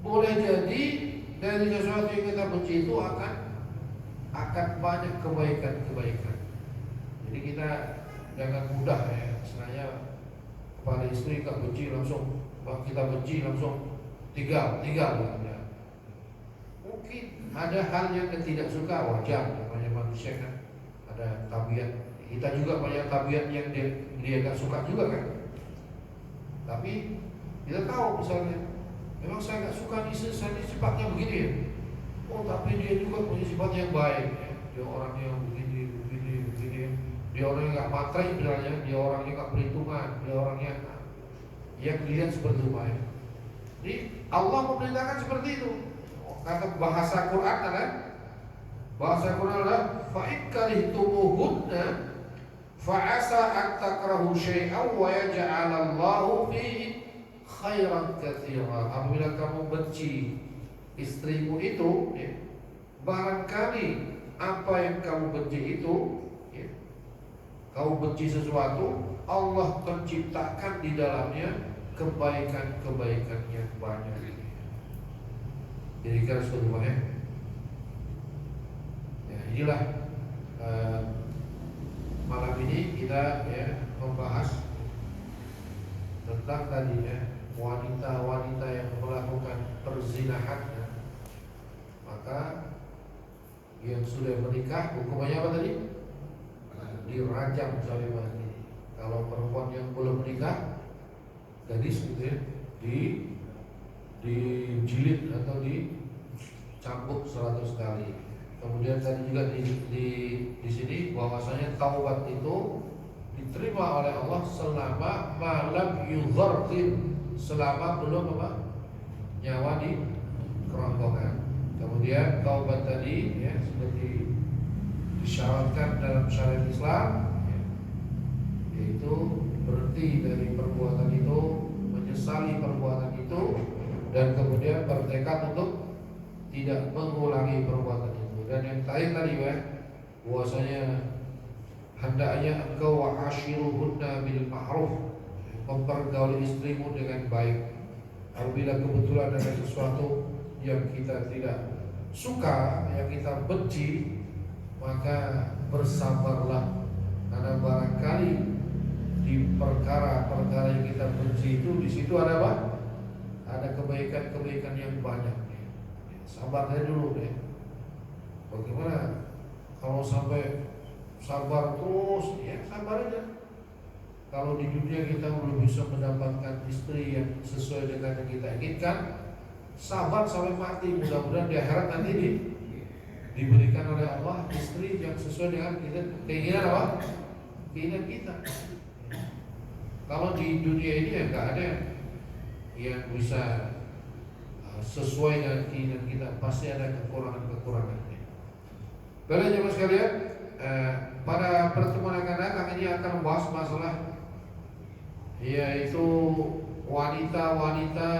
Boleh jadi dari sesuatu yang kita benci itu akan banyak kebaikan-kebaikan. Jadi kita jangan mudah ya, istilahnya kepada istri kita benci langsung tinggal ya. Mungkin ada hal yang kita tidak suka, wajar, namanya manusia kan, ada tabiat. Kita juga banyak tabiat yang dia gak suka juga kan. Tapi kita tahu misalnya, memang saya gak suka nih, sifatnya begini ya. Oh tapi dia juga punya sifat yang baik ya. Dia orang yang begini. Dia orang yang nggak matre misalnya, dia orang yang nggak perhitungan, dia orang yang dilihat seperti itu baik. Jadi Allah memerintahkan seperti itu. Kata bahasa Quran adalah fa'in karihtumuhunna fa'asa an takrahu syai'an wa yaj'alallahu fihi khairan katsira. Apabila kamu benci istrimu itu ya, barangkali apa yang kamu benci itu ya, kamu benci sesuatu, Allah menciptakan di dalamnya kebaikan-kebaikan yang banyak. Jadi kira suatu ya. Inilah malam ini kita ya membahas tentang tadi ya wanita-wanita yang melakukan perzinahan ya. Maka yang sudah menikah hukumannya apa tadi? Dirajam sampai mati. Kalau perempuan yang belum menikah, gadis gitu ya, dijilid atau dicambuk 100 kali. Kemudian tadi juga di sini bahwasanya taubat itu diterima oleh Allah selama malam yugharqir, selama belum apa? Nyawa di kerongkongan. Kemudian taubat tadi ya seperti disyaratkan dalam syariat Islam ya, yaitu berhenti dari perbuatan itu, menyesali perbuatan itu, dan kemudian bertekad untuk tidak mengulangi perbuatan itu. Dan yang terakhir tadi ya, bahwasanya hendaknya engkau wa'ashiruhunna bil ma'ruf, mempergauli istrimu dengan baik. Apabila kebetulan ada sesuatu yang kita tidak suka, yang kita benci, maka bersabarlah, karena barangkali di perkara-perkara yang kita benci itu di situ ada apa? Ada kebaikan-kebaikan yang banyak. Sabar aja dulu deh. Bagaimana kalau sampai sabar terus? Ya sabar aja. Kalau di dunia kita belum bisa mendapatkan istri yang sesuai dengan yang kita inginkan, sabar sampai mati. Mudah-mudahan di akhirat nanti diberikan oleh Allah istri yang sesuai dengan kita keinginan apa? Keinginan kita. Kalau di dunia ini ya nggak ada yang bisa sesuai dengan keinginan kita, pasti ada kekurangan-kekurangannya. Baiklah jemaah sekalian, pada pertemuan akan datang ini akan membahas masalah yaitu wanita-wanita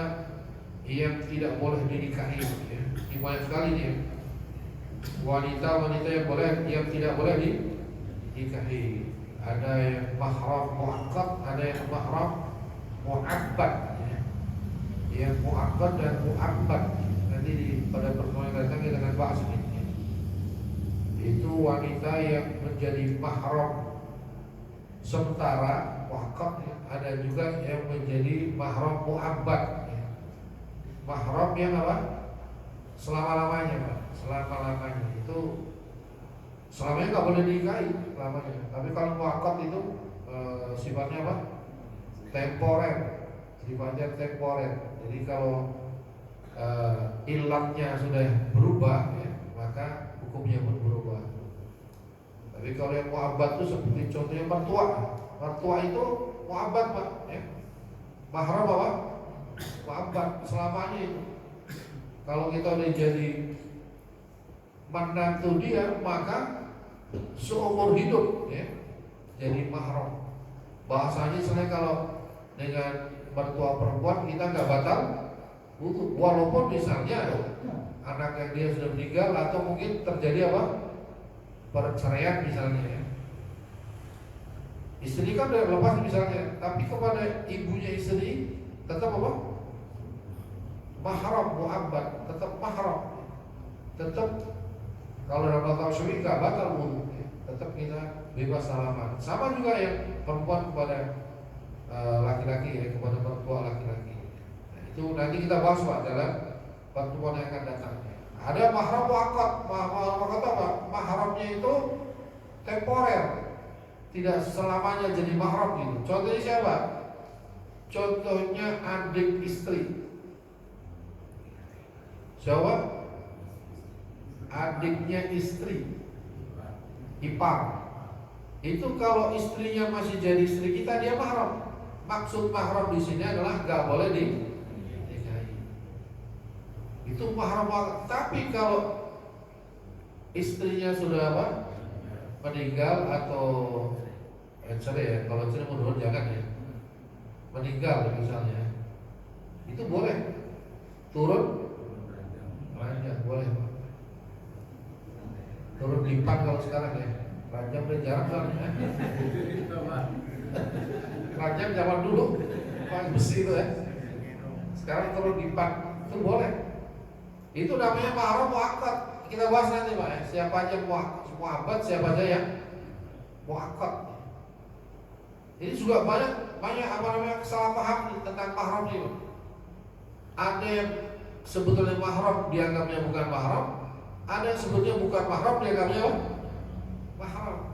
yang tidak boleh dinikahi ya. Ini banyak sekali nih wanita-wanita yang tidak boleh dinikahi. Ada yang mahram muakkad, ada yang mahram muabbad ya. Yang muakkad dan muabbad nanti pada pertemuan yang datang kita akan bahas ini. Itu wanita yang menjadi mahram sementara muakkad ya. Ada juga yang menjadi mahram muabbad ya. Mahram yang apa? Selama-lamanya Pak. Selama-lamanya itu selamanya nggak boleh dinikahi selamanya. Tapi kalau muakkad itu sifatnya apa? Temporer. Sifatnya temporer. Jadi kalau ilatnya sudah berubah ya, maka hukumnya pun berubah. Tapi kalau yang muabbad itu seperti contohnya mertua. Mertua itu muabbad Pak ya. Mahram apa? Muabbad selamanya itu. Kalau kita udah jadi menantu dia, maka seumur hidup ya jadi mahram. Bahasanya sebenarnya kalau dengan mertua perempuan kita nggak batal wudu, walaupun misalnya anak yang dia sudah meninggal atau mungkin terjadi apa perceraian misalnya ya. Istri kan udah lepas misalnya, tapi kepada ibunya istri tetap apa? Mahram muabbad, tetap mahram, tetap kalau dalam bahasa syar'i nggak batal wudu, ya. Tetap kita bebas salaman. Sama juga yang perempuan kepada laki-laki ya, kepada mertua laki-laki. Nah, itu nanti kita bahas Pak dalam pertemuan yang akan datang. Ada mahram muakkad. Mahram muakkad apa? Mahramnya itu temporer, tidak selamanya jadi mahram gitu. Contohnya siapa? Contohnya adik istri. Siapa? adiknya istri, ipar. Itu kalau istrinya masih jadi istri kita, dia mahram. Maksud mahram di sini adalah nggak boleh dinikahi. Itu mahram. Tapi kalau istrinya sudah apa? Meninggal atau cerai ya, kalau cerai mudah-mudahan jangan ya. Meninggal misalnya, itu boleh turun ranjang, boleh Pak. Turun lipat kalau sekarang ya. Ranjang udah jarang soalnya. Ranjang zaman dulu pakai besi itu ya. Sekarang turun lipat itu boleh. Itu namanya mahram muakkad. Kita bahas nanti Pak ya. Siapa aja muakkad, siapa aja yang muakkad. Ini juga banyak kesalahpaham tentang mahram ini. Ada yang sebetulnya mahram dianggapnya bukan mahram, ada yang sebetulnya bukan mahram dianggapnya mahram.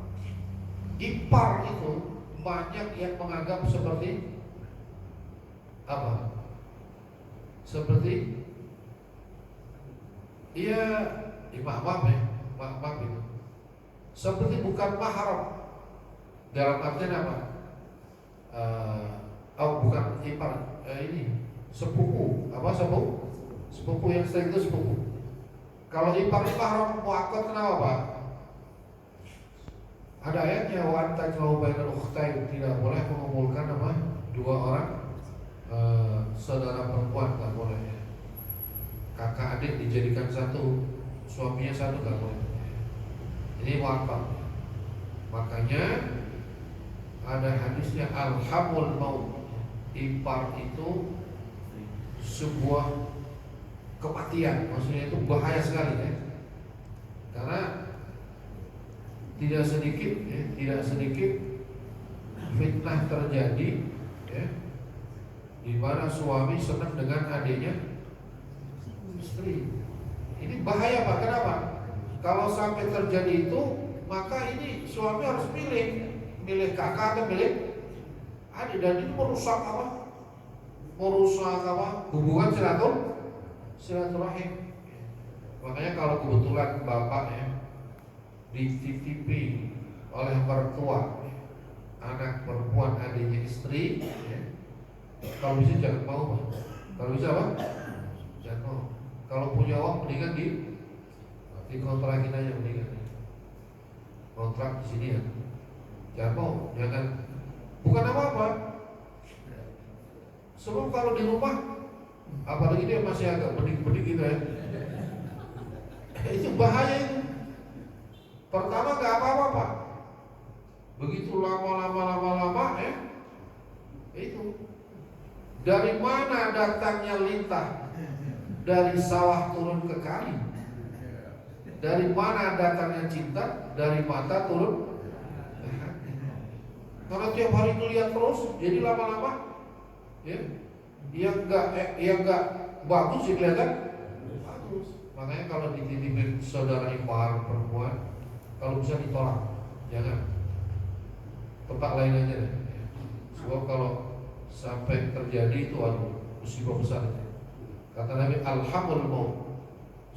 Ipar itu banyak yang menganggap seperti apa? Seperti maaf itu. Seperti bukan mahram. Dalam artian apa? Bukan ipar, ini sepupu, sepupu yang sering itu sepupu. Kalau ipar ini mahram muakkad, kenapa Pak? Ada ayatnya wa antajma'u bainal ukhtain, tidak boleh mengumpulkan dua orang saudara perempuan, tak boleh ya. Kakak adik dijadikan satu, suaminya satu, tak boleh. Ini muakkad. Makanya ada hadisnya alhamul maut. Ipar itu sebuah kematian, maksudnya itu bahaya sekali ya. Karena tidak sedikit fitnah terjadi ya, di mana suami senang dengan adiknya istri. Ini bahaya Pak. Kenapa? Kalau sampai terjadi itu, maka ini suami harus milih kakak atau milih adik, dan itu merusak hubungan silaturahim. Makanya kalau kebetulan bapak ya dititipi oleh mertua anak perempuan adiknya istri ya, kalau bisa jangan mau Pak. Kalau bisa apa? Jangan mau. Kalau punya uang mendingan dikontrakin aja, mendingan kontrak di sini ya. Jangan mau, jangan. Bukan apa-apa. Sebab kalau di rumah, apalagi dia masih agak bedik-bedik gitu ya, itu bahaya itu. Pertama gak apa-apa Pak. Begitu lama itu dari mana datangnya lintah? Dari sawah turun ke kali. Dari mana datangnya cinta? Dari mata turun. Karena tiap hari itu lihat terus, jadi lama-lama ya, yang enggak bagus sih kelihatan bagus. Makanya kalau dititipin saudara ipar perempuan, kalau bisa ditolak, jangan. Tempat lain aja deh. Sebab kalau sampai terjadi itu musibah besar. Kata Nabi, alhamul maut.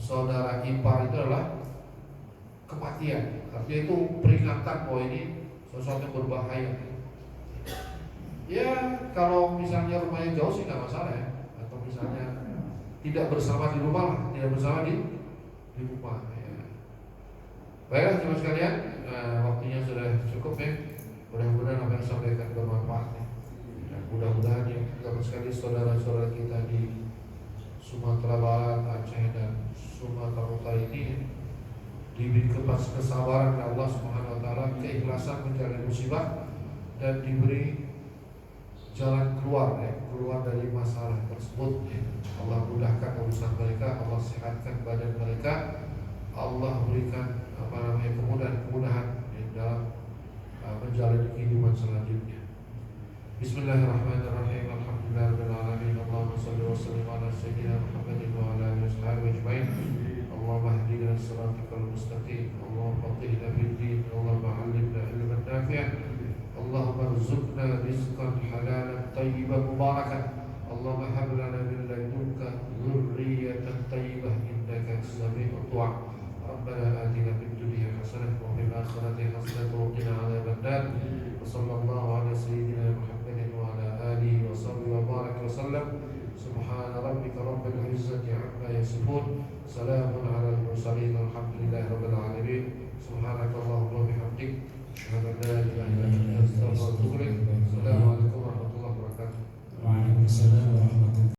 Saudara ipar itu adalah kematian. Artinya itu peringatan bahwa ini sesuatu yang berbahaya. Ya kalau misalnya rumahnya jauh sih nggak masalah ya. Atau misalnya tidak bersama di rumah lah, tidak bersama di rumah ya. Baiklah teman sekalian, waktunya sudah cukup ya. Mudah-mudahan apa yang disampaikan bermanfaat ya. Dan mudah-mudahan yang dapat sekali saudara-saudara kita di Sumatera Barat, Aceh dan Sumatera Utara ini diberi kesabaran Allah Subhanahu wa taala, keikhlasan menjalani musibah, dan diberi jalan keluar dari masalah tersebut ya. Allah mudahkan urusan mereka, Allah sehatkan badan mereka, Allah berikan kemudahan dalam menjalani kehidupan selanjutnya. Bismillahirrahmanirrahim. Alhamdulillahirabbil alamin. Allahumma shalli wa sallim ala sayyidina Muhammadin wa ala alihi washabihi ajmain. Allahumma ihdina siratal mustaqim. Allahumma faqihna fid din. Allahumma 'allimna ilman nafi'an. Allahumma rzuqna rizqan halalan tayyiban mubarakan. Allahumma hab lana min ladunka dzurriyyatan thayyibah innaka as-sami'ud du'a. ربنا آتنا في الدنيا حسنة وفي الآخرة حسنة وقنا عذاب النار وصلى الله على سيدنا محمد وعلى آله وصحبه وبارك وسلم سبحان ربك رب العزة عما يصفون سلام على المرسلين والحمد لله رب العالمين سبحانك اللهم وبحمدك أشهد أن لا إله إلا أنت أستغفرك وأتوب إليك السلام عليكم ورحمة الله وبركاته. Waalaikumsalam warahmatullahi wabarakatuh.